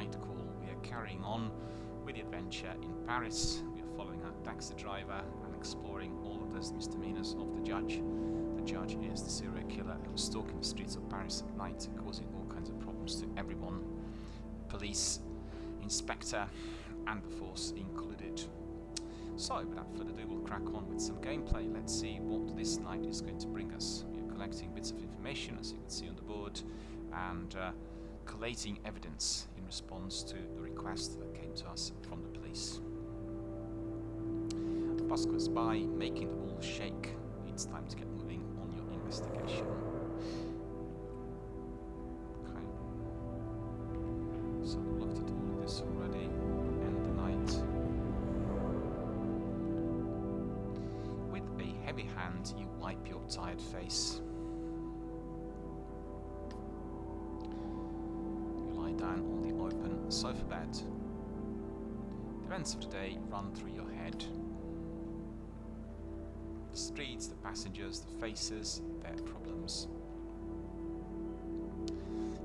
Nightcall. We are carrying on with the adventure in Paris. We are following our taxi driver and exploring all of those misdemeanors of the judge. The judge is the serial killer who was stalking the streets of Paris at night, causing all kinds of problems to everyone. Police, inspector, and the force included. So, without further ado, we'll crack on with some gameplay. Let's see what this night is going to bring us. We are collecting bits of information, as you can see on the board, and collating evidence in response to the request that came to us from the police. The bus goes by, making the walls shake. It's time to get moving on your investigation. Okay. So I've looked at all of this already. End the night. With a heavy hand, you wipe your tired face. Down on the open sofa bed. The events of today run through your head. The streets, the passengers, the faces, their problems.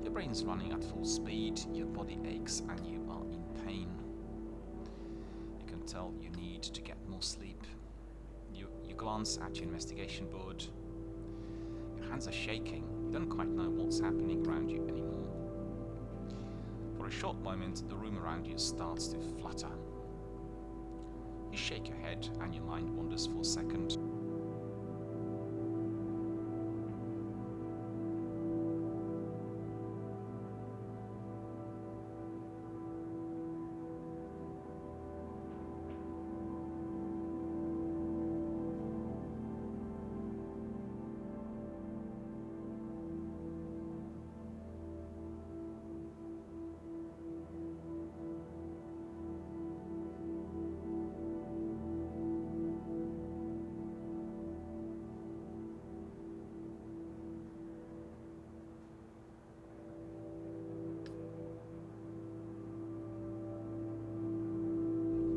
Your brain's running at full speed, your body aches and you are in pain. You can tell you need to get more sleep. You glance at your investigation board. Your hands are shaking. You don't quite know what's happening around you anymore. For a short moment, the room around you starts to flutter. You shake your head and your mind wanders for a second.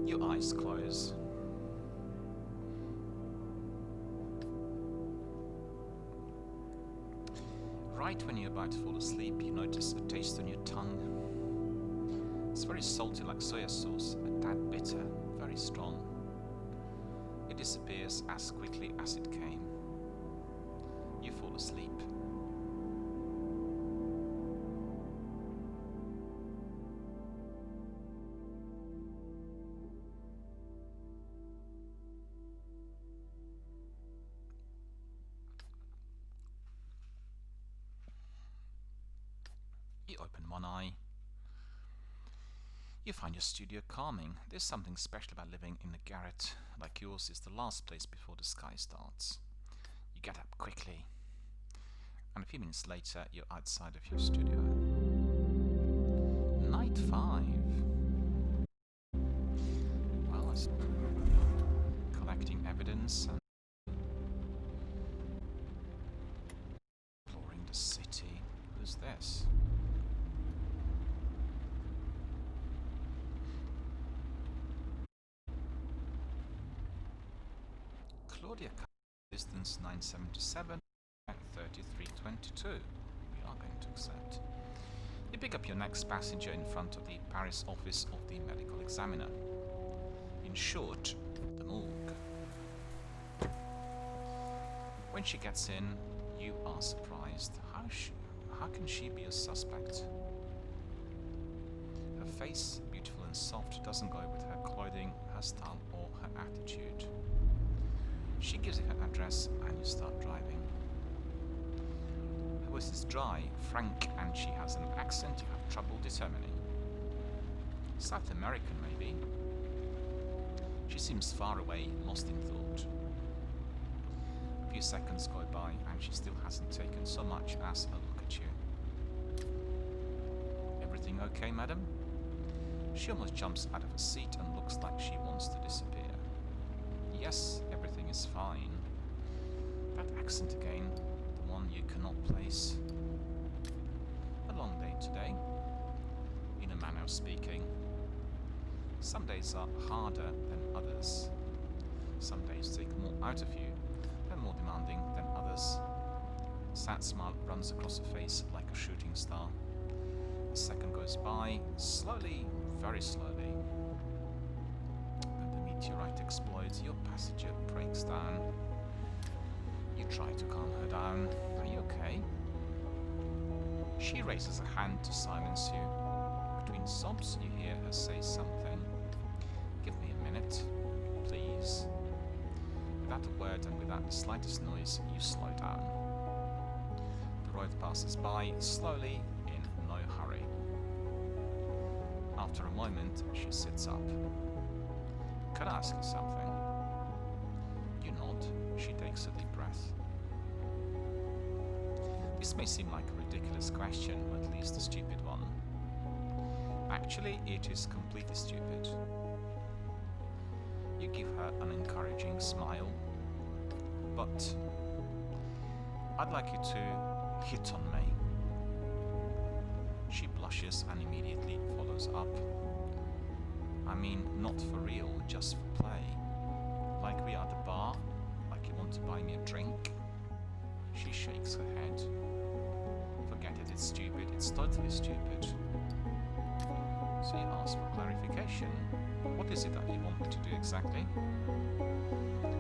Your eyes close. Right when you're about to fall asleep, you notice a taste on your tongue. It's very salty like soya sauce, a tad bitter, very strong. It disappears as quickly as it came. You fall asleep. You open one eye. You find your studio calming. There's something special about living in a garret like yours is the last place before the sky starts. You get up quickly, and a few minutes later you're outside of your studio. Night 5. Well, I was collecting evidence and exploring the city. Who's this? Distance 977, 3322. We are going to accept. You pick up your next passenger in front of the Paris office of the medical examiner. In short, the morgue. When she gets in, you are surprised. How can she be a suspect? Her face, beautiful and soft, doesn't go with her clothing, her style, or her attitude. She gives you her address and you start driving. Her voice is dry, frank, and she has an accent you have trouble determining. South American, maybe. She seems far away, lost in thought. A few seconds go by and she still hasn't taken so much as a look at you. Everything okay, madam? She almost jumps out of her seat and looks like she wants to disappear. Yes, everything is fine. That accent again, the one you cannot place. A long day today, in a manner of speaking. Some days are harder than others. Some days take more out of you, they're more demanding than others. A sad smile runs across her face like a shooting star. A second goes by, slowly, very slowly. Then the meteorite explodes, your passenger breaks down. You try to calm her down. Are you okay? She raises a hand to silence you. Between sobs, you hear her say something. Give me a minute, please. Without a word and without the slightest noise, you slow down. The road passes by, slowly, in no hurry. After a moment, she sits up. Can I ask you something? You nod. She takes a deep breath. This may seem like a ridiculous question, or at least a stupid one. Actually, it is completely stupid. You give her an encouraging smile, but I'd like you to hit on me. She blushes and immediately follows up. I mean, not for real, just for play. Like we are at the bar, like you want to buy me a drink. She shakes her head. Forget it, it's stupid, it's totally stupid. So you ask for clarification. What is it that you want me to do exactly?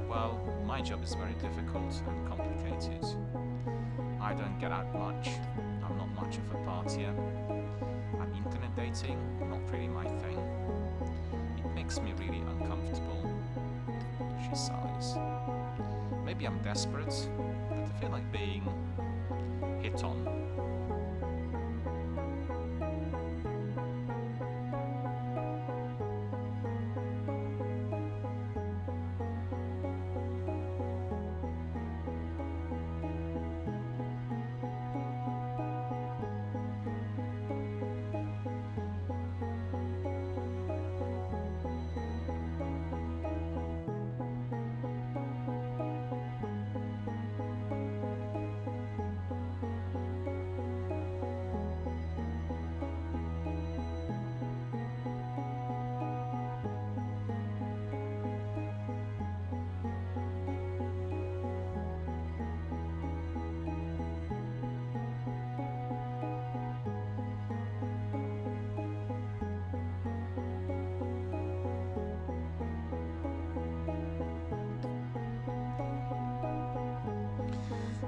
Well, my job is very difficult and complicated. I don't get out much. I'm not much of a partier. And internet dating, not really my thing. It makes me really uncomfortable. She sighs. Maybe I'm desperate, but I feel like being hit on.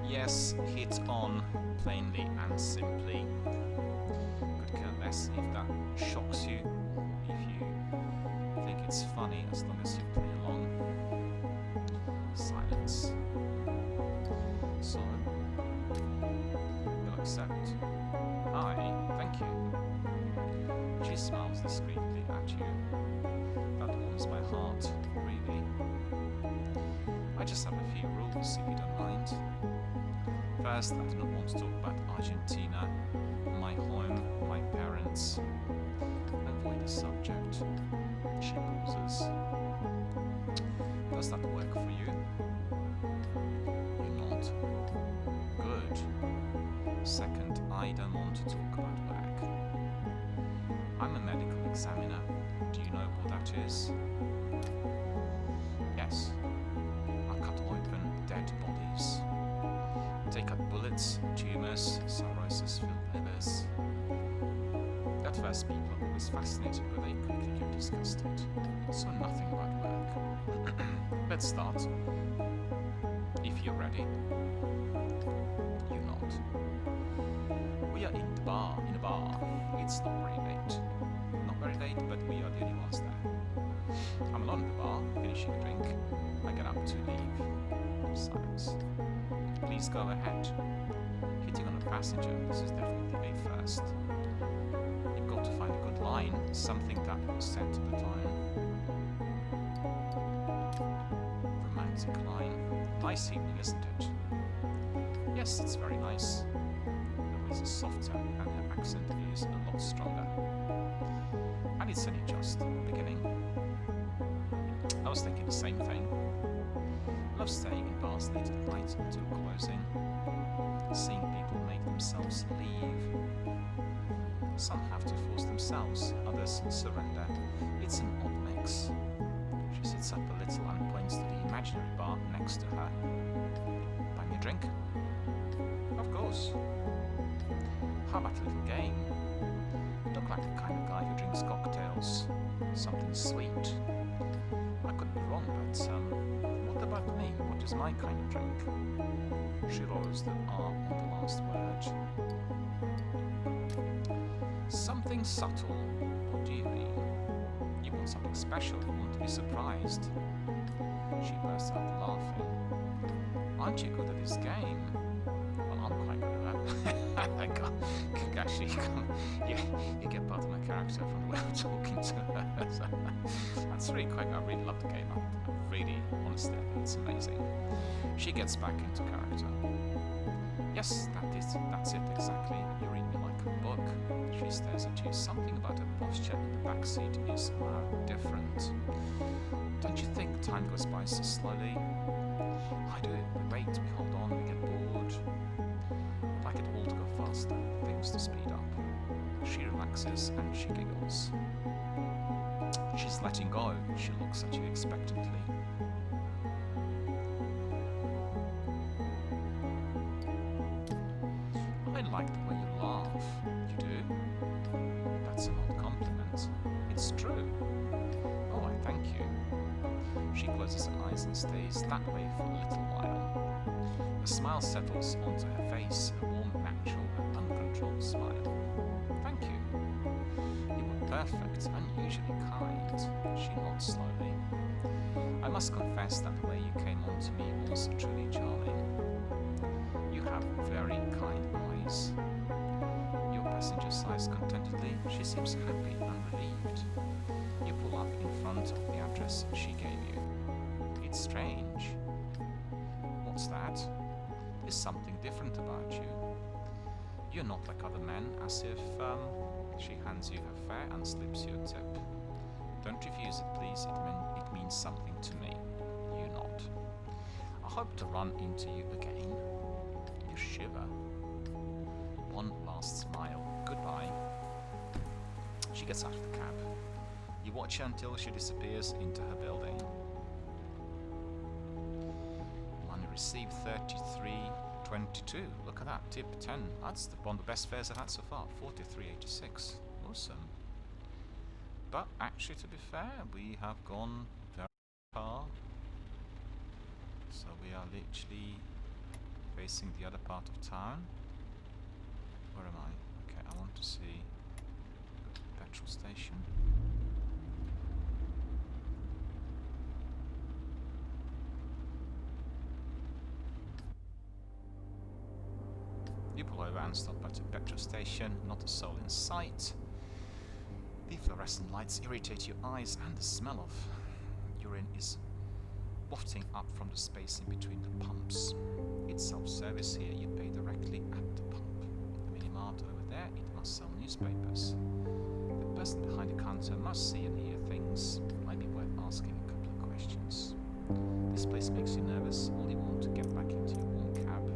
Yes, hit on, plainly and simply. Could care less if that shocks you, if you think it's funny, as long as you play along. Silence. So, you'll accept. Hi, thank you. She smiles discreetly at you. That warms my heart, really. I just have a few rules, if you don't mind. First, I do not want to talk about Argentina, my home, my parents. Avoid the subject. She pauses. Does that work for you? You nod. Good. Second, I don't want to talk about work. I'm a medical examiner. Do you know what that is? Yes. I cut open dead bodies. Take out bullets, tumours, cirrhosis-filled livers. At first, people are always fascinated, but they quickly get disgusted. So nothing about work. Let's start. If you're ready. You're not. We are in a bar. It's not very late. Not very late, but we are the only ones there. I'm alone in the bar, finishing a drink. I get up to leave. Silence. Please go ahead. Hitting on a passenger, this is definitely a first. You've got to find a good line, something that was said at the time. Romantic line. Nice evening, isn't it? Yes, it's very nice. The voice is softer and her accent is a lot stronger. And it's only just beginning. I was thinking the same thing. Love staying in bars late at night until closing, seeing people make themselves leave. Some have to force themselves, others surrender. It's an odd mix. She sits up a little and points to the imaginary bar next to her. Buy me a drink? Of course. How about a little game? Look like the kind of guy who drinks cocktails. Something sweet. I could be wrong, but what about me? What is my kind of drink? She rolls the R on the last word. Something subtle. What do you mean? You want something special. You want to be surprised. She bursts out laughing. Aren't you good at this game? Well, I'm quite good at that. Actually, you get part of my character from the way I'm talking to her. So, that's really quick. I really love the game. Really, honestly, it's amazing. She gets back into character. Yes, that's it exactly. You read me like a book. She stares at you. Something about her posture in the backseat is different. Don't you think time goes by so slowly? I do. We wait, we hold on, we get bored. I'd like it all to go faster, things to speed up. She relaxes and she giggles. She's letting go. She looks at you expectantly. I like the way you laugh. You do? That's an odd compliment. It's true. Oh, I thank you. She closes her eyes and stays that way for a little while. A smile settles onto her face, a warm, natural, and uncontrolled smile. Thank you. You were perfect, unusually kind. She nods slowly. I must confess that the way you came on to me was truly charming. You have very kind eyes. Your passenger sighs contentedly. She seems happy and relieved. You pull up in front of the address she gave you. It's strange. What's that? There's something different about you. You're not like other men, as if, she hands you her fare and slips you a tip. Don't refuse it, please. It means something to me. You nod. I hope to run into you again. You shiver. One last smile. Goodbye. She gets out of the cab. You watch her until she disappears into her building. Money received 33.22. Look at that, tip 10. That's one of the best fares I've had so far. 43.86. Awesome. But actually, to be fair, we have gone very far. So we are literally facing the other part of town. Where am I? Okay, I want to see the petrol station. You pull over and stop at a petrol station, not a soul in sight. The fluorescent lights irritate your eyes, and the smell of urine is wafting up from the space in between the pumps. It's self-service here, you pay directly at the pump. The mini-mart over there, it must sell newspapers. The person behind the counter must see and hear things. Might be worth asking a couple of questions. This place makes you nervous, all you want to get back into your own cab.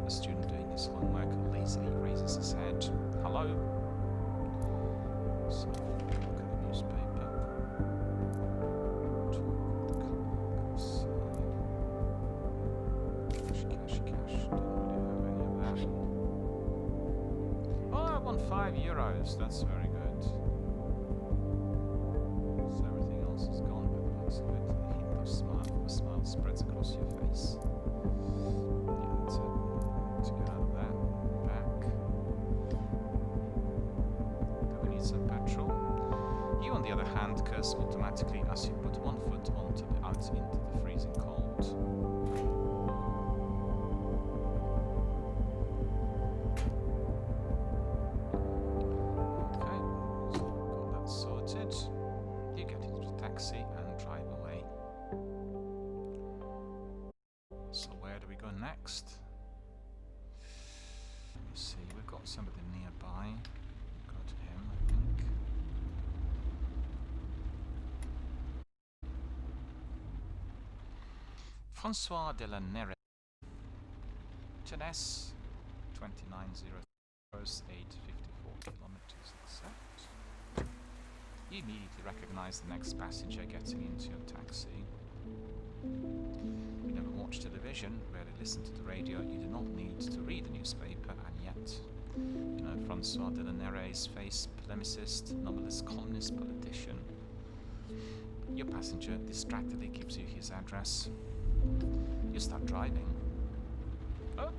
The student doing his homework lazily raises his head. Hello? So, look at the newspaper. Cash. Don't really have any of that. Oh, I won €5. That's very good. So everything else is gone, but it looks good. A hint of smile. A smile spreads across your face. To get out of that, back. Do we need some petrol? You, on the other hand, curse automatically as you put one foot out into the freezing cold. Okay, so got that sorted. You get into the taxi and drive away. So where do we go next? See, we've got somebody nearby. Go to him, I think. Francois de la Nere. Jeunesse, 29.0 euros, 854 kilometers accept. You immediately recognize the next passenger getting into your taxi. watch television, rarely listen to the radio, you do not need to read the newspaper, and yet, you know, Francois Delanere's face, polemicist, novelist, columnist, politician. Your passenger distractedly gives you his address. You start driving. Oh!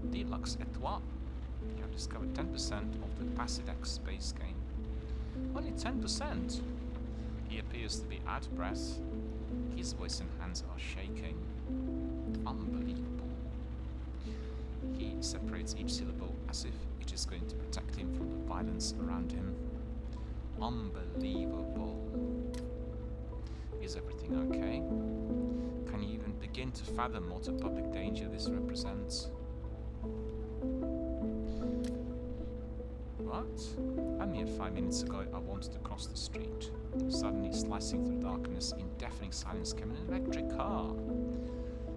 Deluxe Etoile. You have discovered 10% of the Pasidex base game. Only 10%? He appears to be out of breath. His voice and hands are shaking. Unbelievable. He separates each syllable as if it is going to protect him from the violence around him. Unbelievable. Is everything okay? Can you even begin to fathom what a public danger this represents? What? A mere 5 minutes ago I wanted to cross the street. Suddenly, slicing through darkness in deafening silence, came an electric car.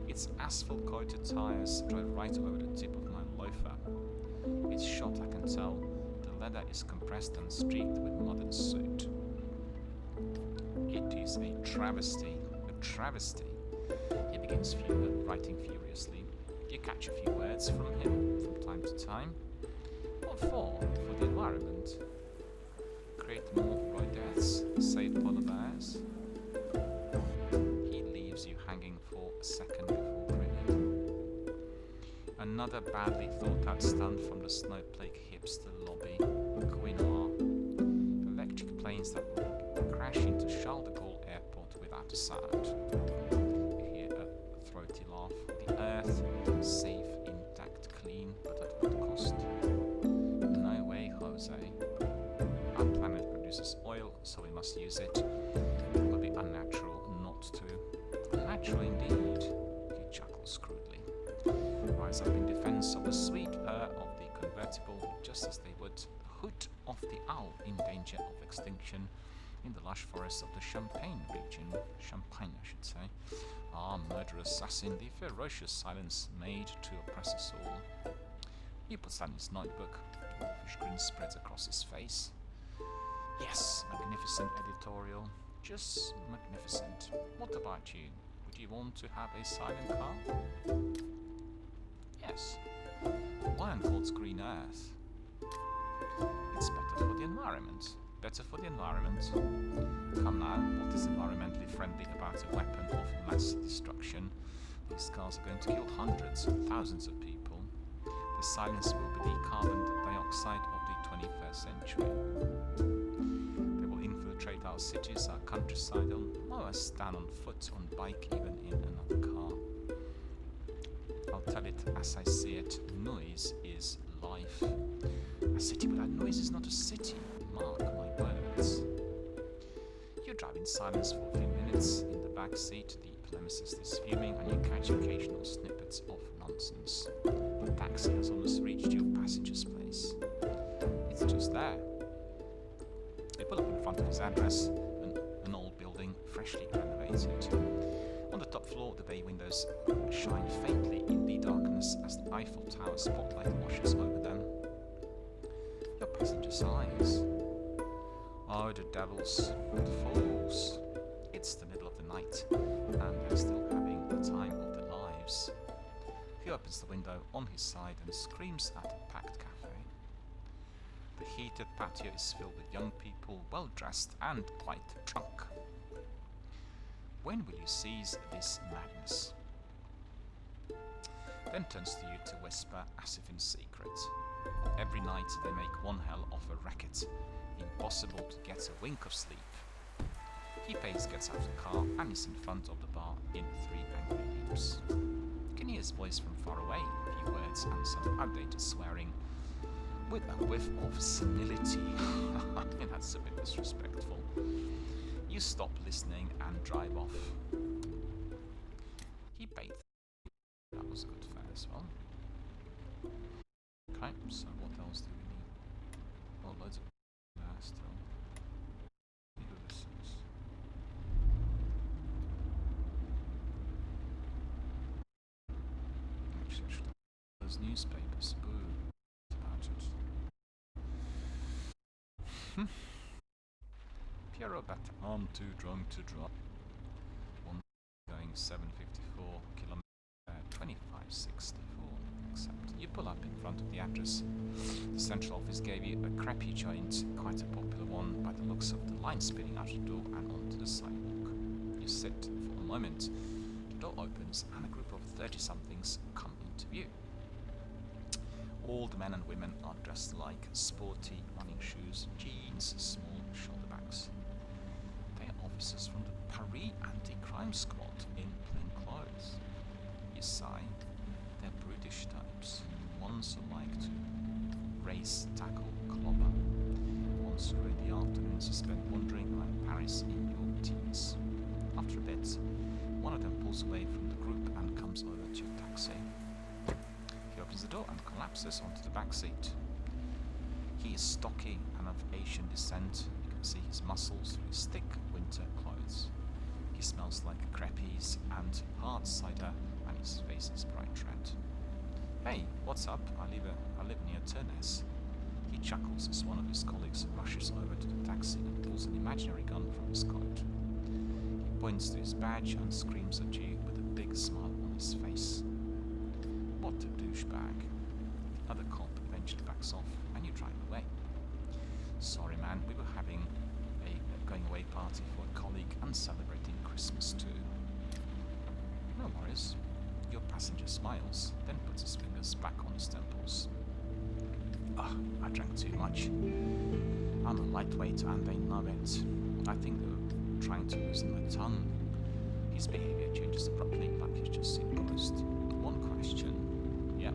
Its asphalt-coated tires drive right over the tip of my loafer. It's shot, I can tell. The leather is compressed and streaked with mud and soot. It is a travesty. A travesty. He begins writing furiously. You catch a few words from him from time to time. What for? For the environment. Create more road deaths. Save polar bears. He leaves you hanging for a second before grinning. Another badly thought out stunt from the snowflake hipster lobby. Quinoa. Electric planes that will crash into Charles de Gaulle Airport without a sound. You hear a throaty laugh. The Earth, safe, intact, clean, but at what cost? No way, Jose. Our planet produces oil, so we must use it. It would be unnatural not to. Unnatural indeed, he chuckles crudely. Rise up in defense of the sweet purr of the convertible, just as they would the hoot of the owl in danger of extinction in the lush forests of the Champagne region. Champagne, I should say. Ah, murder assassin, the ferocious silence made to oppress us all. He puts down his notebook. A wolfish grin spreads across his face. Yes, magnificent editorial. Just magnificent. What about you? Would you want to have a silent car? Yes. Why on God's green earth? It's better for the environment. Better for the environment? Come now, what is environmentally friendly about a weapon of mass destruction? These cars are going to kill hundreds, thousands of people. The silence will be the carbon dioxide of the 21st century. They will infiltrate our cities, our countryside, and mow us down on foot, on bike, even in another car. I'll tell it as I see it. Noise is life. A city without noise is not a city. Mark my words. You drive in silence for a few minutes. In the back seat, the polemicist is fuming, and you catch occasional snippets of nonsense. The taxi has almost reached your passenger's place. It's just there. You pull up in front of his address, an old building, freshly renovated. On the top floor, the bay windows shine faintly in the darkness as the Eiffel Tower spotlight washes over them. Your passenger's eyes. Oh, the devils, the fools. It's the middle of the night, and they're still having the time of their lives. He opens the window on his side and screams at a packed cafe. The heated patio is filled with young people, well dressed and quite drunk. When will you cease this madness? Then turns to you to whisper, as if in secret. Every night they make one hell of a racket. Impossible to get a wink of sleep. He pays, gets out of the car, and is in front of the bar in 3 angry leaps. You can hear his voice from far away, a few words and some outdated swearing, with a whiff of senility. That's a bit disrespectful. You stop listening and drive off. He paid. That was a good fare as well. Okay, so what else do we need? Oh, loads of still. Ulysses. Actually, I should have those newspapers. Boo. About it. Piero bet I'm too drunk to drive. One going 2754 kilometer 2564. Accept. You pull up in front of the address. The central office gave you a crappy joint, quite a popular one by the looks of the line spinning out the door and onto the sidewalk. You sit for a moment. The door opens and a group of 30-somethings come into view. All the men and women are dressed like sporty running shoes, jeans, small shoulder bags. They are officers from the Paris Anti-Crime Squad in plain clothes. You sigh. They're brutish types. Ones who like to race, tackle, clobber. Ones who in the afternoons spend wandering around Paris in your teens. After a bit, one of them pulls away from the group and comes over to your taxi. He opens the door and collapses onto the back seat. He is stocky and of Asian descent. You can see his muscles through his thick winter clothes. He smells like crepes and hard cider, and his face is bright red. Hey, what's up? I live near Turness. He chuckles as one of his colleagues rushes over to the taxi and pulls an imaginary gun from his coat. He points to his badge and screams at you with a big smile on his face. What a douchebag. The other cop eventually backs off and you drive away. Sorry man, we were having a going away party for a colleague and celebrating Christmas too. No worries. Your passenger smiles, then puts his fingers back on his temples. I drank too much. I'm a lightweight and they know it. I think they were trying to loosen my tongue. His behavior changes abruptly, like he's just seen a ghost. One question. Yeah.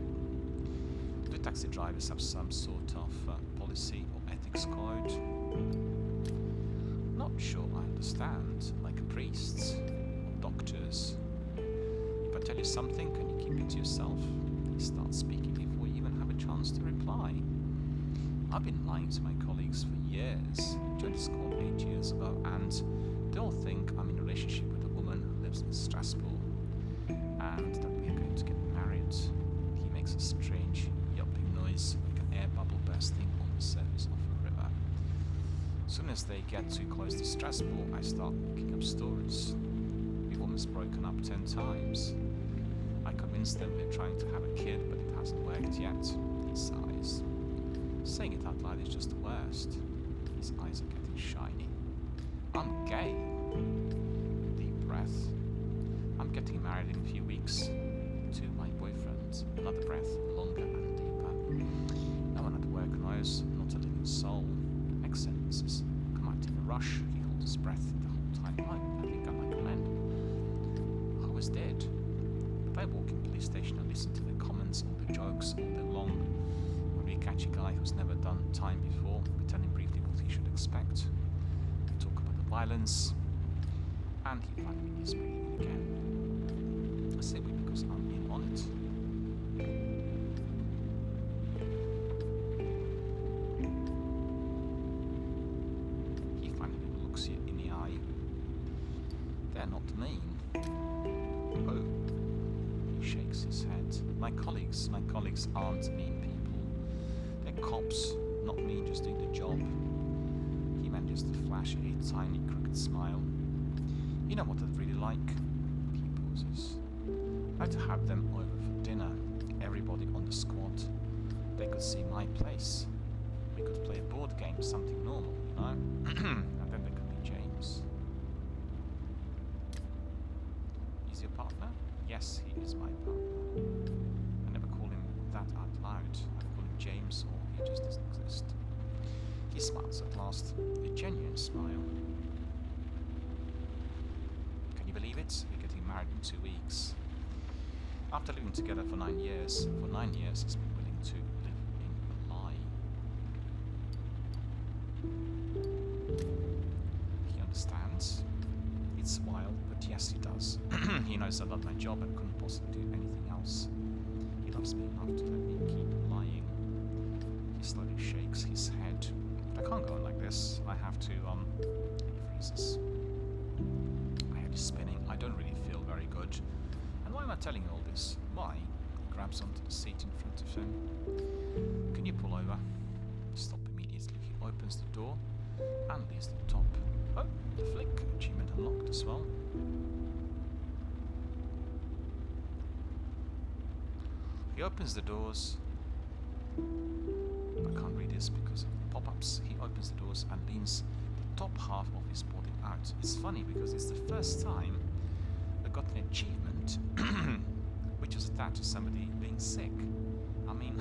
Do taxi drivers have some sort of policy or ethics code? Not sure I understand. Like priests or doctors. If I tell you something, can you keep it to yourself? He starts speaking before you even have a chance to reply. I've been lying to my colleagues for years. Joined the school 8 years ago, and they all think I'm in a relationship with a woman who lives in Strasbourg, and that we are going to get married. He makes a strange yelping noise, like an air bubble bursting on the surface of a river. As soon as they get too close to Strasbourg, I start making up stories. We've almost broken up 10 times. I convinced them we're trying to have a kid, but it hasn't worked yet. He sighs. Saying it out loud is just the worst. His eyes are getting shiny. I'm gay. Deep breath. I'm getting married in a few weeks to my boyfriend. Another breath, longer and deeper. No one at work knows, not a living soul. Next sentences come out in a rush. He holds his breath the whole time. I think I like men. I was dead. But I walk in the police station and listen to the comments, all the jokes, all day long. When we catch a guy who's never done time before, we tell him briefly what he should expect. We talk about the violence, and he finally gives me again. I say we because I'm in on it. He finally looks you in the eye. They're not mean. Oh. He shakes his head. My colleagues aren't mean people. They're cops, not mean, just doing the job. He manages to flash a tiny crooked smile. You know what I'd really like? He pauses. I'd like to have them over for dinner. Everybody on the squad. They could see my place. We could play a board game, something normal, you know? And then there could be James. He's your partner? Yes, he is my partner. I never call him that out loud. I call him James, or he just doesn't exist. He smiles at last, a genuine smile. Can you believe it? We're getting married in 2 weeks. After living together for 9 years, he's been willing to live in a lie. He understands. It's wild, but yes, he does. He knows I love my job and couldn't possibly do anything else. He loves me enough to let me keep lying. He slowly shakes his head. I can't go on like this. I have to, he freezes. My head is spinning. I don't really feel very good. And why am I telling you all this? Why? He grabs onto the seat in front of him. Can you pull over? Stop immediately. He opens the door and leaves the top. Oh, the flick achievement unlocked as well. He opens the doors. I can't read this because of the pop-ups. He opens the doors and leans the top half of his body out. It's funny because it's the first time I got an achievement which was attached to somebody being sick. I mean,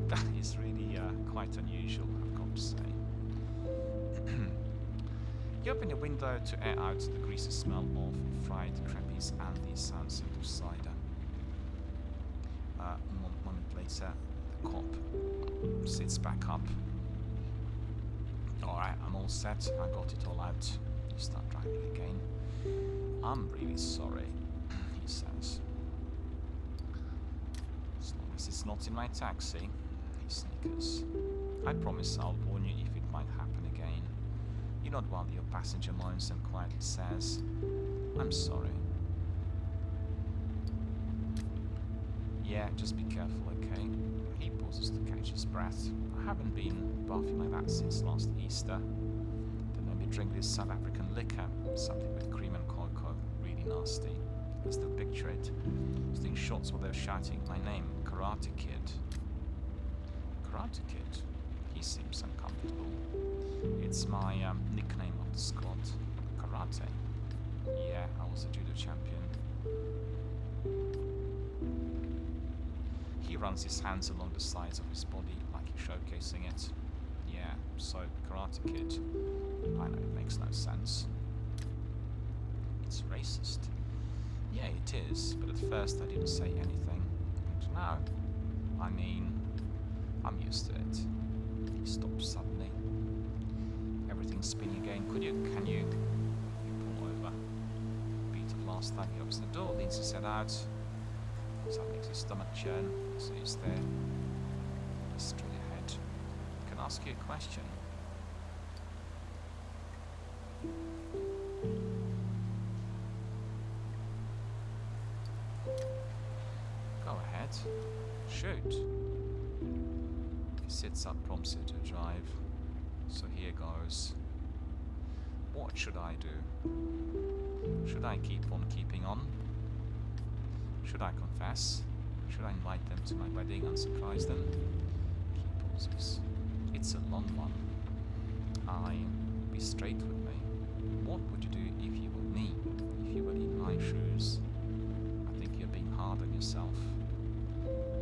that is really quite unusual, I've got to say. You open the window to air out the greasy smell of fried crappies and the sunset of cider. A moment later, the cop sits back up. Alright, I'm all set. I got it all out. You start driving again. I'm really sorry, he says. As long as it's not in my taxi, he snickers. I promise I'll warn you if it might happen again. You nod while your passenger moans and quietly says, I'm sorry. Yeah, just be careful, okay? He pauses to catch his breath. I haven't been bathing like that since last Easter. Then let me drink this South African liquor, something with cream and cocoa, really nasty. I still picture it. He's doing shots while they're shouting my name, Karate Kid. Karate Kid? He seems uncomfortable. It's my nickname of the squad, Karate. Yeah, I was a judo champion. He runs his hands along the sides of his body like he's showcasing it. Yeah, so Karate Kid. I know it makes no sense. It's racist. Yeah, it is, but at first I didn't say anything. And now, I mean, I'm used to it. He stops suddenly. Everything's spinning again. Can you pull over? Beat of last time he opens the door, leans his head out. So that makes his stomach churn. So he's there. Straight ahead. Can I ask you a question? Go ahead. Shoot. He sits up, prompts you to drive. So here goes. What should I do? Should I keep on keeping on? Should I confess? Should I invite them to my wedding and surprise them? He pauses. It's a long one. Be straight with me. What would you do if you were me? If you were in my shoes? I think you're being hard on yourself.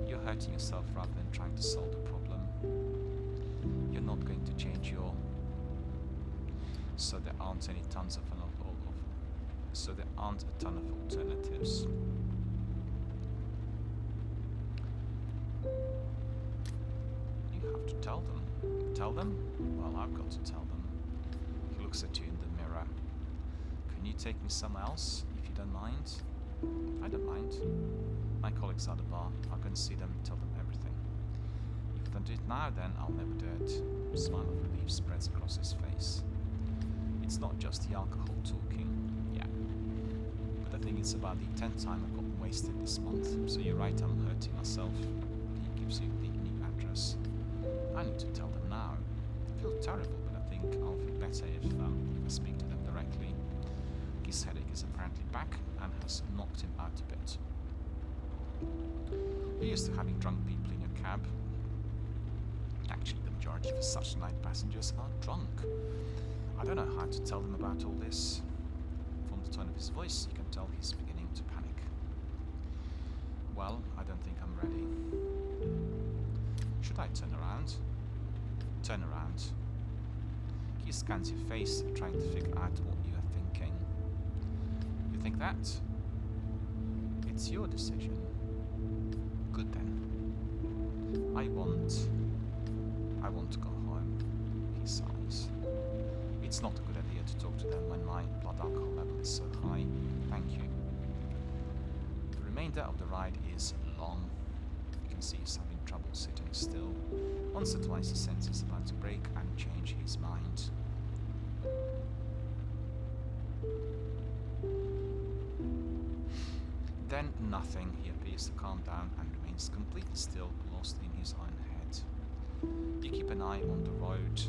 You're hurting yourself rather than trying to solve the problem. You're not going to change your... So there aren't a ton of alternatives. You have to tell them. Tell them? Well, I've got to tell them. He looks at you in the mirror. Can you take me somewhere else, if you don't mind? I don't mind. My colleagues are at the bar. I'll go and see them and tell them everything. If I don't do it now, then I'll never do it. A smile of relief spreads across his face. It's not just the alcohol talking, yeah. But I think it's about the 10th time I've gotten wasted this month. So you're right, I'm hurting myself. He gives you the new address. I need to tell them now. I feel terrible, but I think I'll feel better if I speak to them directly. His headache is apparently back and has knocked him out a bit. You're used to having drunk people in your cab. Actually, the majority of such night passengers are drunk. I don't know how to tell them about all this. From the tone of his voice, you can tell he's beginning to panic. Well, I don't think I'm ready. Should I turn around? Turn around. He scans your face, trying to figure out what you are thinking. You think that? It's your decision. Good then. I want to go home, he sighs. It's not a good idea to talk to them when my blood alcohol level is so high. Thank you. The remainder of the ride is long. You can see he's having trouble sitting still. Once or twice he senses he's about to break and change his mind. Then nothing. He appears to calm down and remains completely still, lost in his own head. You keep an eye on the road.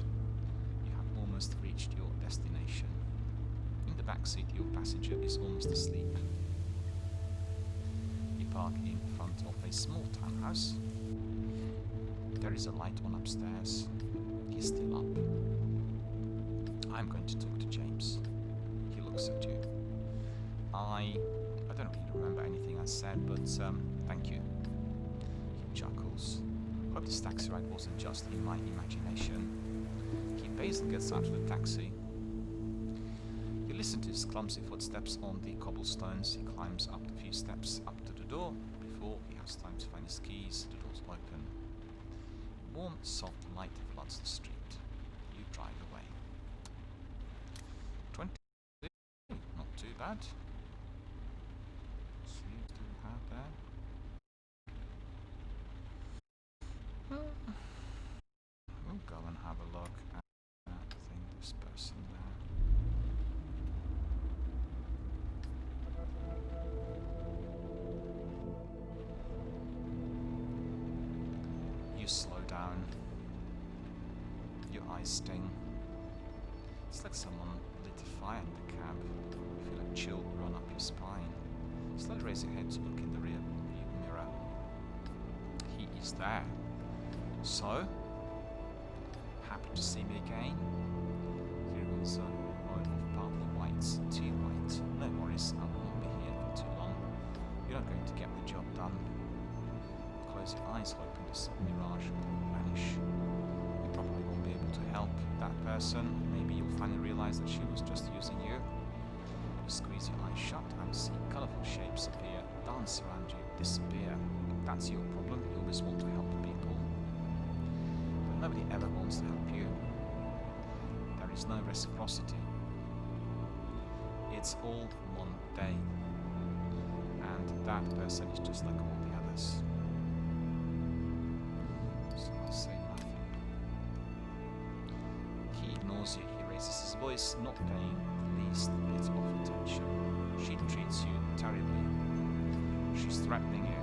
You have almost reached your destination. In the back seat, your passenger is almost asleep. park in front of a small townhouse. There is a light on upstairs. He's still up. I'm going to talk to James. He looks at you. I don't really remember anything I said, but thank you. He chuckles. Hope this taxi ride wasn't just in my imagination. He pays and gets out of the taxi. You listen to his clumsy footsteps on the cobblestones. He climbs up the few steps up to the door before he has time to find his keys. The door's open. Warm, soft light floods the street. You drive away. 20. Not too bad. See what do we have there? We'll go and have a look at this person there. You slow down. Your eyes sting. It's like someone lit a fire in the cab. You feel a chill run up your spine. Slowly raise your head to look in the rear mirror. He is there. So, happy to see me again? There was a road of partly white, too white. No worries, I will not be here for too long. You're not going to get the job done. Close your eyes, hoping this mirage will vanish. You probably won't be able to help that person. Maybe you'll finally realize that she was just using you. You squeeze your eyes shut and see colourful shapes appear, dance around you, disappear. That's your problem. You always want to help people. But nobody ever wants to help you. There is no reciprocity. It's all one day. And that person is just like all the others. So I say nothing. He ignores you. He raises his voice, not paying the least bit of attention. She treats you terribly. She's threatening you.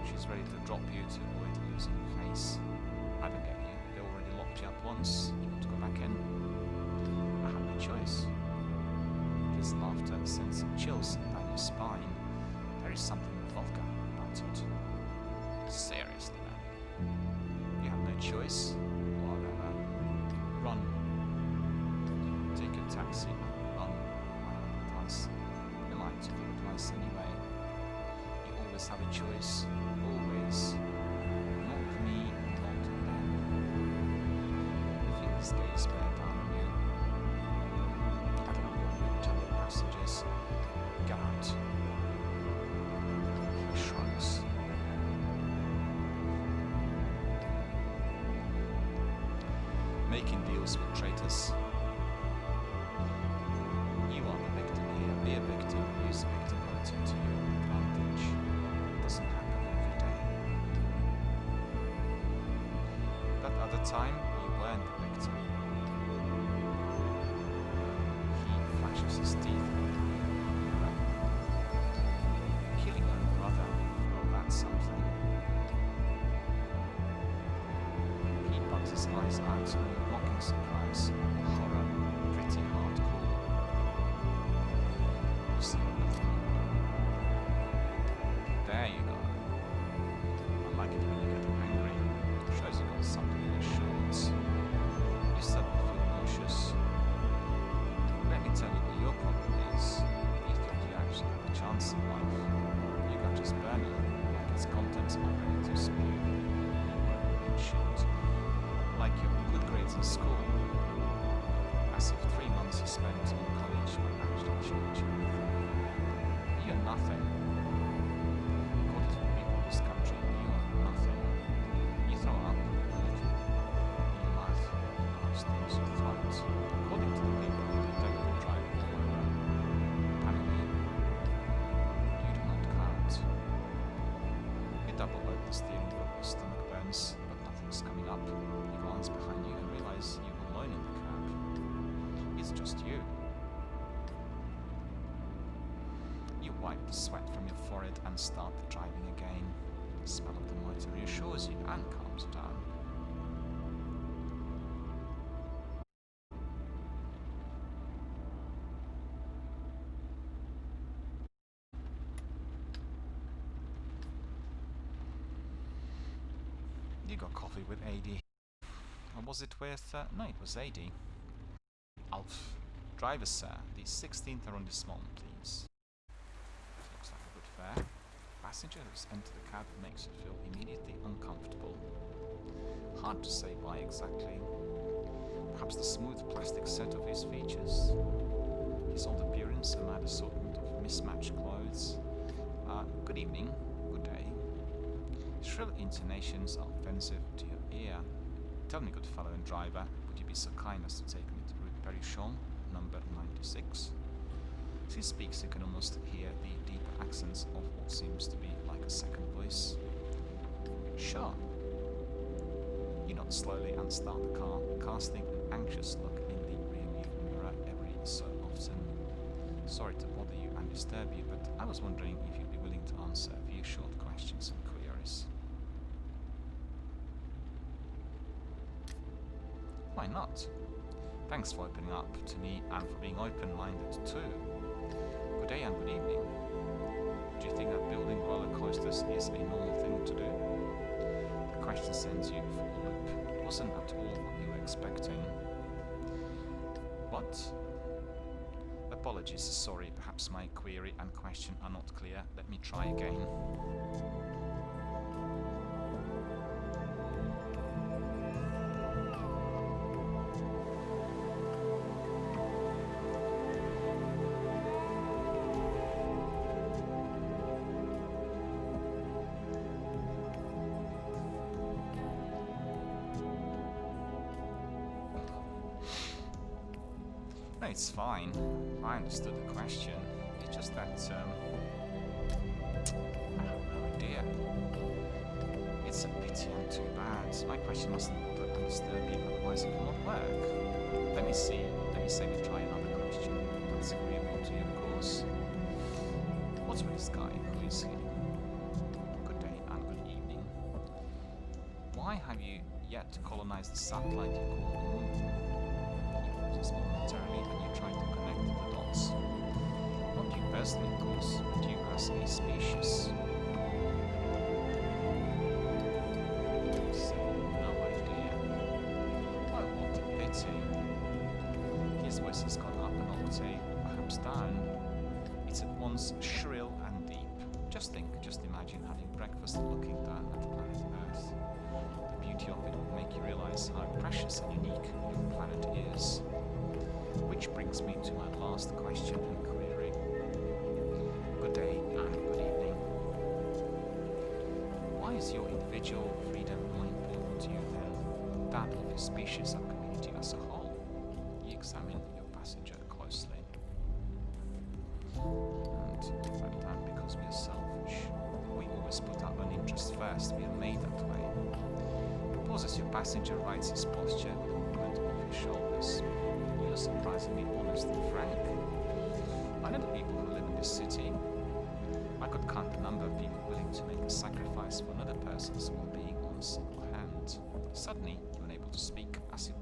She's ready to drop you to avoid losing your face. I don't get you. They already locked you up once. You want to go back in? I have no choice. His laughter sends chills down your spine. There is something vulgar about it. Seriously, then. You have no choice. Whatever. Run. Take a taxi. Run. Twice. You might take it twice anyway. You always have a choice. Always. Not me, not them. You feel his gaze bear down on you. I don't know what you tell the passengers. Get out. He shrugs. Making deals with traitors. You are the victim here. Be a victim. Use victimhood to your advantage. It doesn't happen every day. That other time, you weren't the victim. He flashes his teeth. Killing your own brother. Well, that's something. He bugs his eyes out in mocking surprise. Horror. Pretty hardcore. You see nothing. There you go. I like it when you get angry. Shows you got something in your shorts. You suddenly feel nauseous. Let me tell you what your problem is. You thought you actually had a chance in life. You got just burning like its contents are ready to spew. You were in shit. Like your good grades in school. As if 3 months you spent in college were actually change anything. You're nothing. According to the people of this country, you are nothing. You throw up a little. Your mouth stings your throat. According to the people who protect the drive over, apparently, you do not count. You double load the steering wheel, your stomach burns, but nothing's coming up. You glance behind you and realize you're alone in the cab. It's just you. You wipe the sweat from your forehead and start driving again. The smell of the motor reassures you and calms you down. you got coffee with AD? Or was it with... no, it was AD. Alf. Driver, sir. The 16th arrondissement, please. Looks like a good fare. Passenger who's entered the cab makes you feel immediately uncomfortable. Hard to say why exactly. Perhaps the smooth plastic set of his features. His odd appearance, a mad assortment of mismatched clothes. Good evening. Good day. Shrill intonations are offensive to your ear. Tell me, good fellow and driver, would you be so kind as to take me to Rue Perrichon, number 96? As he speaks, you can almost hear the deep accents of what seems to be like a second voice. Sure. You nod slowly and start the car, casting an anxious look in the rearview mirror every so often. Sorry to bother you and disturb you, but I was wondering if you'd be willing to answer a few short questions and queries. Why not? Thanks for opening up to me and for being open-minded too. Good day and good evening. Do you think that building roller coasters is a normal thing to do? The question sends you for a loop. It wasn't at all what you were expecting. What? Apologies, sorry, perhaps my query and question are not clear. Let me try again. No, it's fine. I understood the question. It's just that, I have no idea. It's a pity and too bad. My question mustn't bother and disturb you, otherwise it will not work. Let me see. Let me say we try another question. That's agreeable to you, of course. What's with this guy? Who is he? Good day and good evening. Why have you yet to colonize the satellite you call the moon? Momentarily, and you try to connect the dots. Not you personally, of course, but you as a species. So, no idea. Why, what a pity. His voice has gone up an octave, perhaps down. It's at once shrill and deep. Just think, just imagine having breakfast looking down at planet Earth. The beauty of it would make you realize how precious and unique your planet is. Which brings me to my last question and query. Good day and good evening. Why is your individual freedom more important to you than that of your species and community as a whole? You examine your passenger closely. And in fact, because we are selfish, we always put our own interests first. We are made that way. Pauses your passenger, rights his posture with a movement of his shoulders. You're surprisingly honest and frank. I know the people who live in this city. I could count the number of people willing to make a sacrifice for another person's well-being on a single hand. Suddenly, you're unable to speak, as if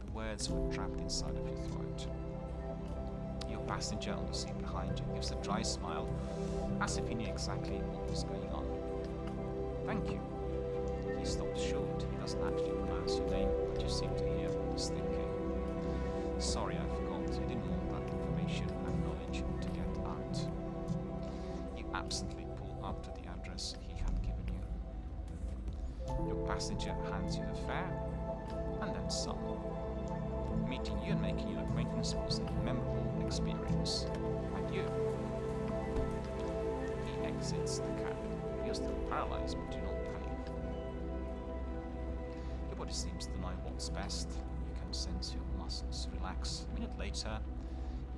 the words were trapped inside of your throat. Your passenger on the seat behind you gives a dry smile, as if he knew exactly what was going on. Thank you. He stops short. He doesn't actually pronounce your name, but you seem to hear what he's thinking. Sorry, I forgot. You didn't want that information and knowledge to get out. You absently pull up to the address he had given you. Your passenger hands you the fare, and then some. Meeting you and making your acquaintance was a memorable experience. And you? He exits the cab. You're still paralyzed, but do not panic. Your body seems to know what's best. Sense your muscles relax. A minute later,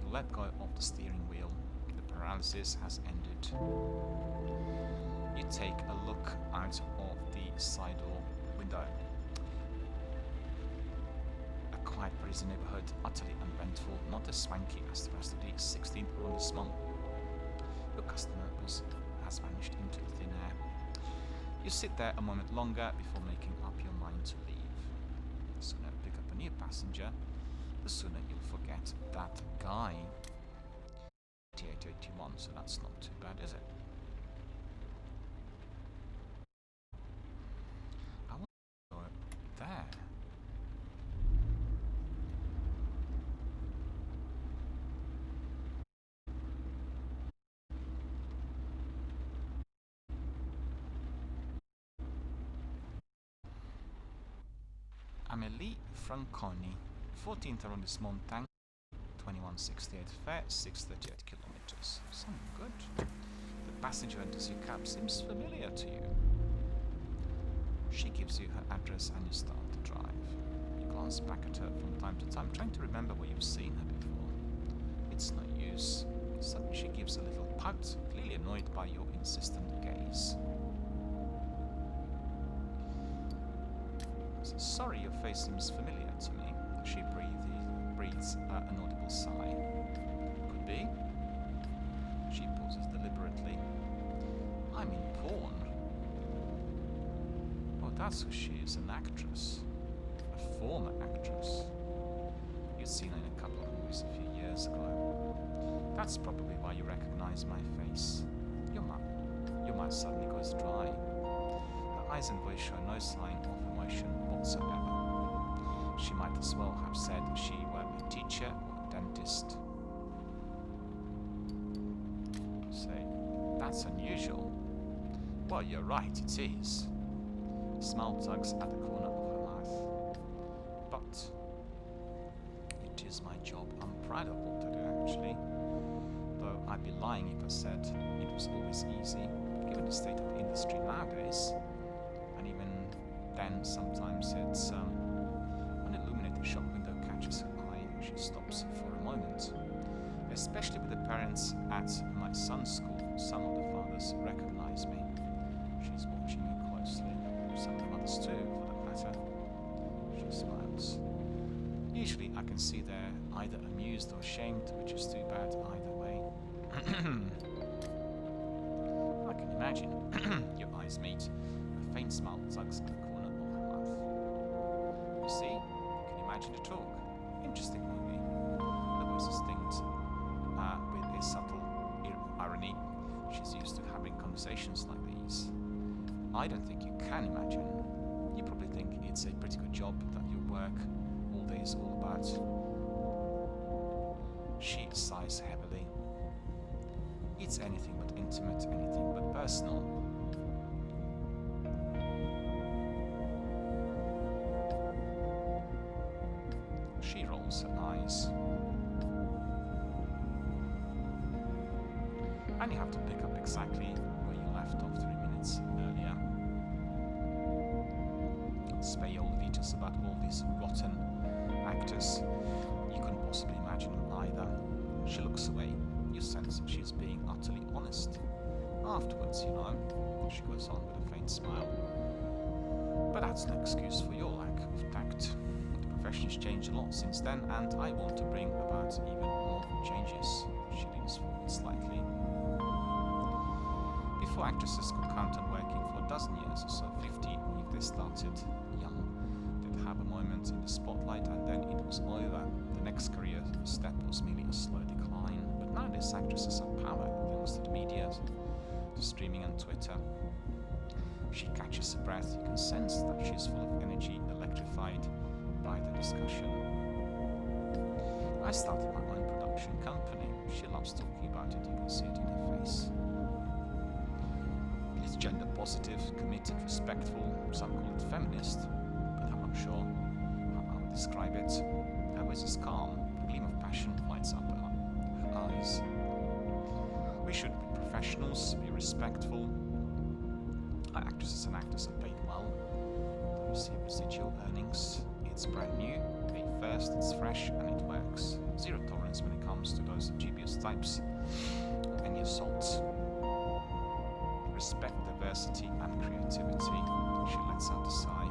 you let go of the steering wheel. The paralysis has ended. You take a look out of the side door window. A quiet Parisian neighborhood, utterly uneventful, not as swanky as the rest of the 16th arrondissement. Your customer has vanished into thin air. You sit there a moment longer before making up your mind to leave. The sooner you pick up a new passenger, the sooner you'll forget that guy. 8881, so that's not too bad, is it? Amélie Franconi, 14th arrondissement, 2168 fare, 638 kilometers. Sounding good. The passenger enters your cab seems familiar to you. She gives you her address and you start the drive. You glance back at her from time to time, trying to remember where you've seen her before. It's no use. Suddenly she gives a little pout, clearly annoyed by your insistent gaze. Sorry, your face seems familiar to me. She breathes an audible sigh. Could be. She pauses deliberately. I'm in porn. Oh, that's who she is, an actress. A former actress. You'd seen her in a couple of movies a few years ago. That's probably why you recognize my face. Your mouth suddenly goes dry. Her eyes and voice show no sign of emotion whatsoever. She might as well have said she were a teacher or a dentist. Say, that's unusual. Well, you're right, it is. A smile tugs at the corner of her mouth. But it is my job. I'm proud of what I do, actually. Though I'd be lying if I said it was always easy, given the state of the industry nowadays. And even then, sometimes it's an illuminated shop window catches her eye. She stops for a moment. Especially with the parents at my son's school, some of the fathers recognize me. She's watching me closely. Some of the mothers too, for that matter. She smiles. Usually I can see they're either amused or ashamed, which is too bad either way. I can imagine. Your eyes meet. A faint smile tugs at the corner of her mouth. You see, you can imagine the talk. Interesting movie. The voice is distinct, with a subtle irony. She's used to having conversations like these. I don't think you can imagine. You probably think it's a pretty good job, that your work all day is all about. She sighs heavily. It's anything but intimate, anything but personal. She rolls her eyes. And you have to pick up exactly where you left off 3 minutes earlier. I'll spare you all the details about all these rotten actors. You couldn't possibly imagine them either. She looks away. You sense she's being utterly honest. Afterwards, you know, she goes on with a faint smile. But that's no excuse for your lack of tact. The profession has changed a lot since then, and I want to bring about even more changes. She leans forward slightly. Before actresses could count on working for a dozen years or so, 50 if they started young, they'd have a moment in the spotlight and then it was over. The next career step was merely a slow decline. But nowadays actresses have power, thanks to the media, to streaming and Twitter. She catches her breath. You can sense that she's full of energy, electrified by the discussion. I started my own production company. She loves talking about it, you can see it in her face. It's gender positive, committed, respectful, some call it feminist, but I'm not sure how I would describe it. Her voice is calm, a gleam of passion lights up her eyes. We should be professionals, be respectful. Our actresses and actors are paid well. They receive residual earnings. It's brand new, May 1st, it's fresh, and it works. Zero tolerance when it comes to those dubious types of any assaults. Respect diversity and creativity. She lets out a sigh.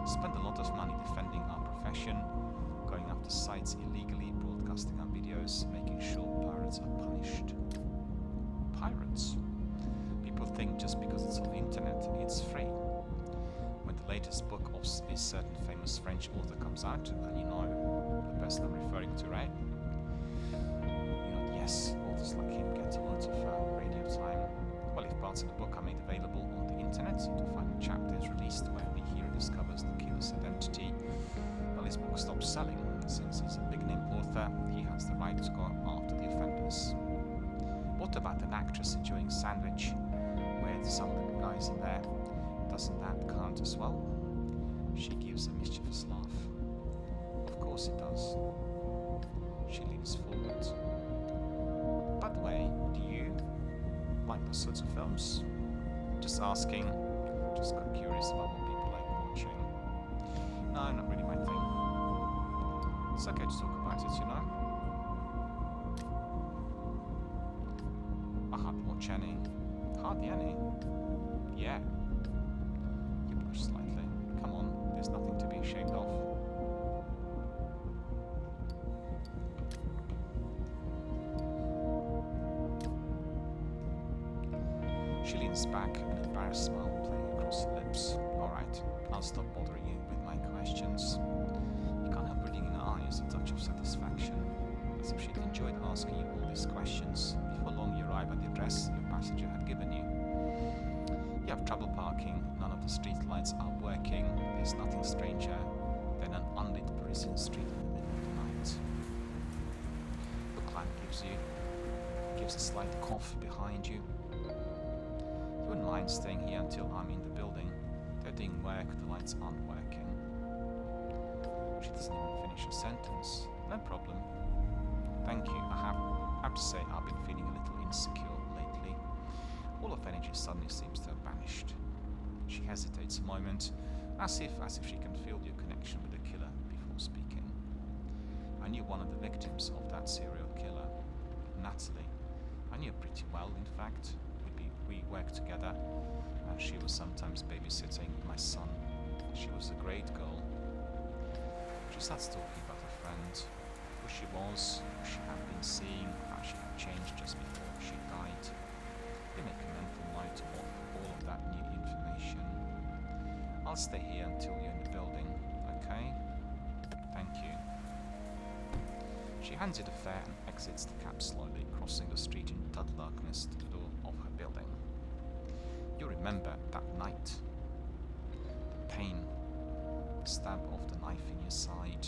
Spend a lot of money defending our profession, going after sites illegally, broadcasting our videos, making sure pirates are punished. Pirates? People think just because it's on the internet, it's free. When the latest book of a certain famous French author comes out, and you know the person I'm referring to, right? You know, yes, authors like him get a lot of radio time. Well, if parts of the book are made available on the internet, the final chapter is released where the hero discovers the killer's identity, well, his book stops selling. Since he's a big-name author, he has the right to go after the offenders. What about an actress enjoying a sandwich with some of the guys in there? Doesn't that count as well? She gives a mischievous laugh. course it does. She leans forward. By the way, do you like those sorts of films? Just asking. Just got curious about what people like watching. No, not really my thing. It's okay to talk about it, you know? I hardly watch any. Hardly any. Yeah. You blush slightly. Come on, there's nothing to be ashamed of. She leans back, an embarrassed smile playing across her lips. Alright, I'll stop bothering you with my questions. You can't help reading in her eyes a touch of satisfaction, as if she'd enjoyed asking you all these questions. Before long you arrive at the address your passenger had given you. You have trouble parking, none of the street lights are working, there's nothing stranger than an unlit Parisian street in the middle of the night. The climb gives a slight cough behind you. You wouldn't mind staying here until I'm in the building. They're doing work, the lights aren't working. She doesn't even finish a sentence. No problem. Thank you. I have to say I've been feeling a little insecure lately. All of energy suddenly seems to have vanished. She hesitates a moment, as if she can feel your connection with the killer before speaking. I knew one of the victims of that serial killer, Natalie. I knew her pretty well, in fact. We worked together, and she was sometimes babysitting my son. She was a great girl. She starts talking about her friend, who she was, who she had been seeing, how she had changed just before she died. They make a mental note of all of that new information. I'll stay here until you're in the building, okay? Thank you. She hands you the fare and exits the cab slowly, crossing the street in total darkness to the door of her building. You remember that night. The pain, the stab of the knife in your side.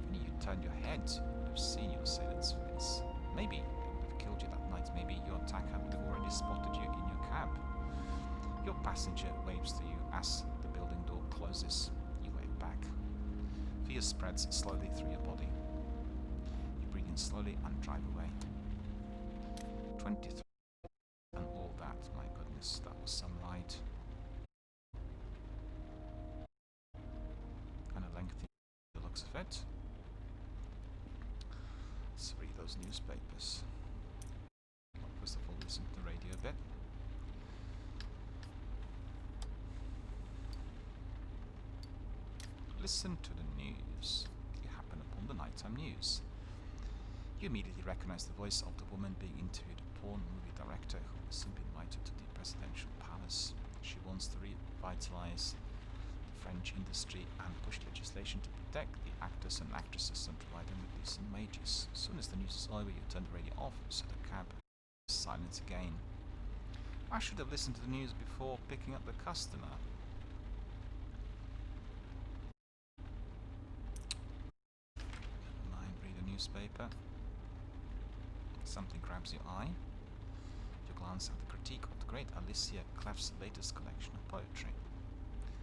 When you turned your head, you would have seen your assailant's face. Maybe they would have killed you that night. Maybe your attacker would have already spotted you in your cab. Your passenger waves to you as the building door closes. You wave back. Fear spreads slowly through your body. You breathe in slowly and drive away. 23 and all that, my goodness, that was some ride. And a lengthy the looks of it. Let's read those newspapers. Well, first of all, listen to the radio a bit. Listen to the news. You happen upon the nighttime news. You immediately recognize the voice of the woman being interviewed, a porn movie director who was simply invited to the presidential palace. She wants to revitalize the French industry and push legislation to protect the actors and actresses and provide them with decent wages. As soon as the news is over, you turn the radio off, so the cab is silent again. I should have listened to the news before picking up the customer. Never mind, read a newspaper. Something grabs your eye. You glance at the critique of the great Alicia Cleff's latest collection of poetry.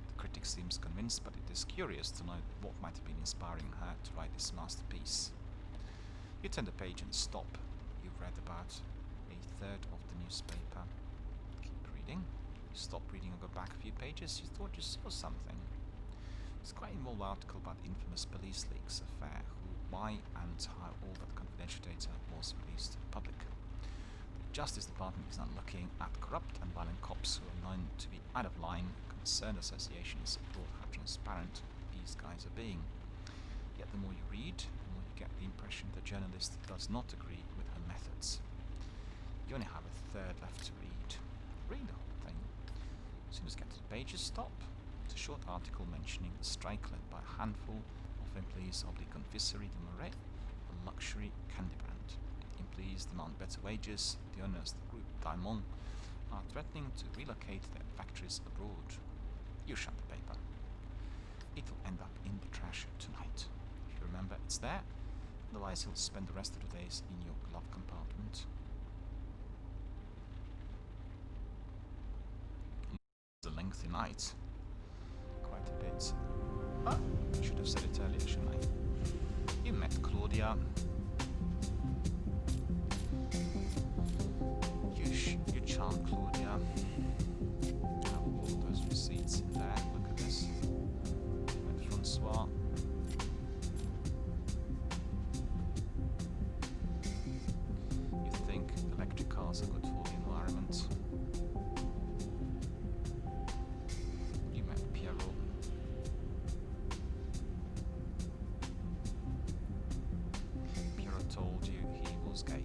The critic seems convinced, but it is curious to know what might have been inspiring her to write this masterpiece. You turn the page and stop. You've read about a third of the newspaper. Keep reading. You stop reading and go back a few pages. You thought you saw something. It's quite an involved article about the infamous police leaks affair, why and how all that confidential data was released to the public. The Justice Department is not looking at corrupt and violent cops who are known to be out of line. Concerned associations applaud how transparent these guys are being. Yet the more you read, the more you get the impression the journalist does not agree with her methods. You only have a third left to read. Read the whole thing. As soon as you get to the pages, stop. It's a short article mentioning a strike led by a handful of employees of the Confiserie de Marais, a luxury candy brand. Employees demand better wages. The owners, the group Diamond, are threatening to relocate their factories abroad. You shut the paper. It'll end up in the trash tonight. If you remember, it's there. Otherwise, you'll spend the rest of the days in your glove compartment. It's a lengthy night. Quite a bit. Ah, I should have said it earlier, shouldn't I? Claudia. You charm Claudia. Have all those receipts in there. Look at this. With Francois. You think electric cars are good for the environment. You met Pierrot. Pierrot told you he was gay.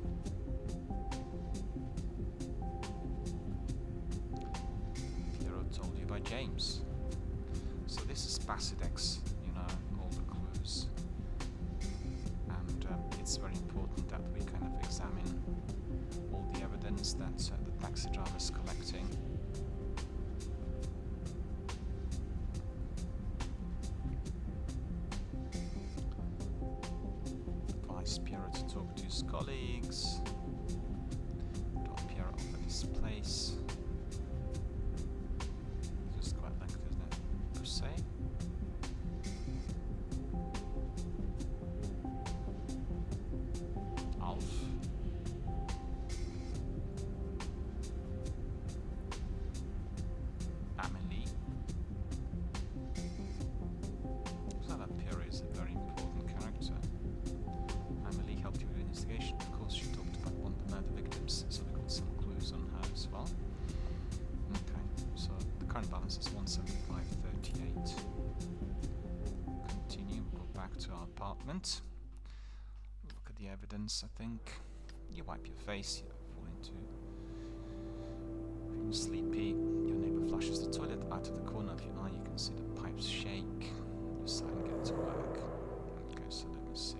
Pierrot told you by James. So this is Basidex, you know, all the clues. And it's very important that we kind of examine all the evidence that the taxi driver is collecting. Advise Pierrot to talk to his colleagues. Drop Pierrot off at his place. Just quite lengthy, isn't it? Per se. Alf. Amelie. So that Pierrot is a very important character. Amelie helped you with the investigation. Of course, she talked about one of the murder victims, so we got some clues on her as well. Okay, so the current balance is 175.38. Continue, we'll go back to our apartment. Look at the evidence, I think. You wipe your face, you fall into feeling sleepy. Your neighbor flushes the toilet out of the corner of your eye. You can see the pipes shake. You sigh and get to work. Okay, so let me see.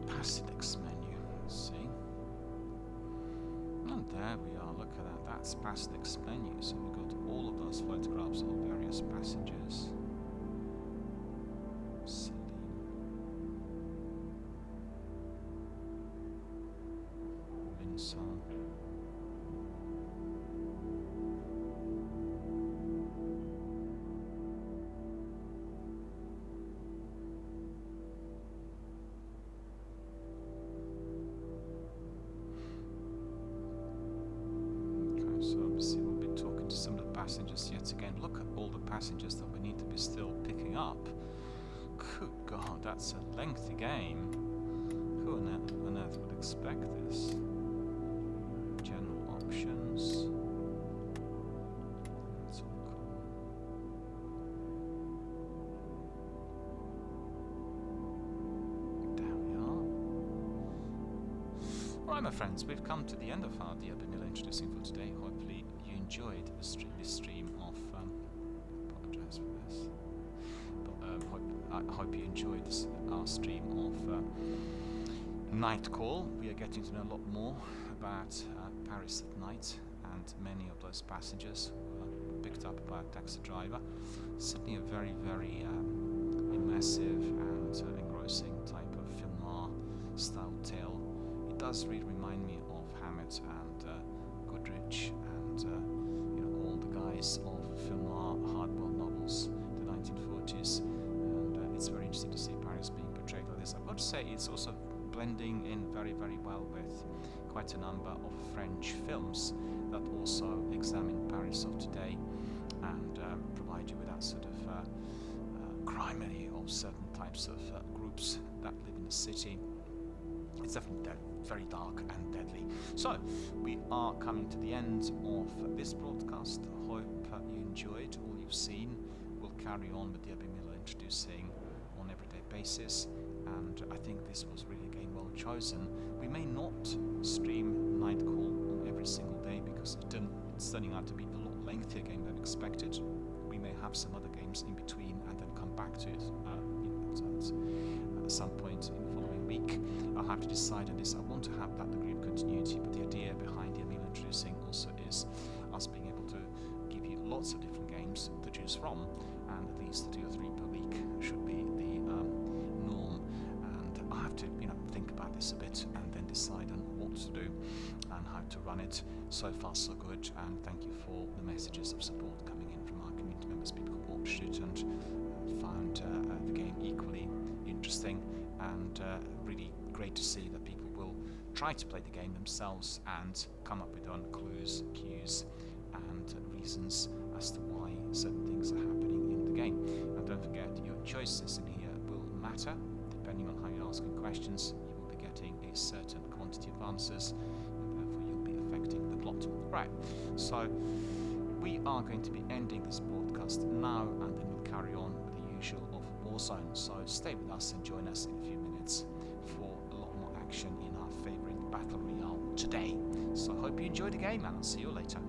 Basidex menu, let's see. And there we are, look at that, that's Basidex menu. So we've got all of those photographs of various passengers. Vincent. So obviously we'll be talking to some of the passengers yet again. Look at all the passengers that we need to be still picking up. Good God, that's a lengthy game. Who on earth would expect this? General options. That's all cool. There we are. Alright my friends, we've come to the end of our DRBMiller introducing for today. Hopefully you enjoyed this stream of apologize for this. But I hope you enjoyed our stream of Nightcall. We are getting to know a lot more about Paris at night and many of those passengers who were picked up by a taxi driver. Certainly a very, very immersive and engrossing type of film noir style tale. It does really remind me of Hammett and Goodrich and all the guys of film noir hardboiled novels, the 1940s, and it's very interesting to see Paris being portrayed like this. I've got to say it's also blending in very, very well with quite a number of French films that also examine Paris of today and provide you with that sort of crimery of certain types of groups that live in the city. It's definitely very dark and deadly. So, we are coming to the end of this broadcast. Hope you enjoyed all you've seen. We'll carry on with DRBMiller introducing on everyday basis, and I think this was really a game well chosen. We may not stream Nightcall on every single day because it's turning out to be a lot lengthier game than expected. We may have some other games in between and then come back to it at some point in the following week. I'll have to decide on this. I want to have that degree of continuity, but the idea behind DRBMiller introducing also is us being able to give you lots of different games to choose from, and at least 2 or 3 per week should be the norm. And I have to think about this a bit and then decide on what to do and how to run it. So far so good, and thank you for the messages of support coming in from our community members, people who watched it and found the game equally interesting, and really great to see that people will try to play the game themselves and come up with their own clues, cues and reasons as to why certain things are happening in the game. And don't forget, your choices in here will matter. Depending on how you're asking questions, you will be getting a certain quantity of answers, and therefore you'll be affecting the plot. Right, so we are going to be ending this broadcast now, and then we'll carry on with the usual of Warzone. So stay with us and join us in a few minutes for a lot more action in our favourite Battle Royale today. So I hope you enjoyed the game, and I'll see you later.